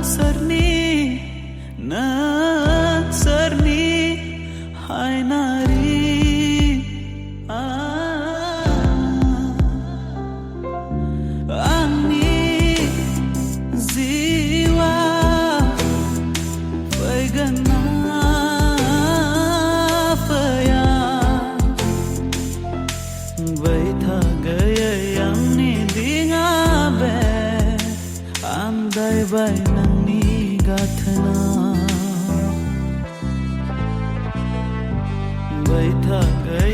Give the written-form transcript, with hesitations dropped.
Serni hai nari Ani jiwa Pai gana paya Bai tha gaya yang ni dinga be Andai bai nang ni gathna Bai tha gaya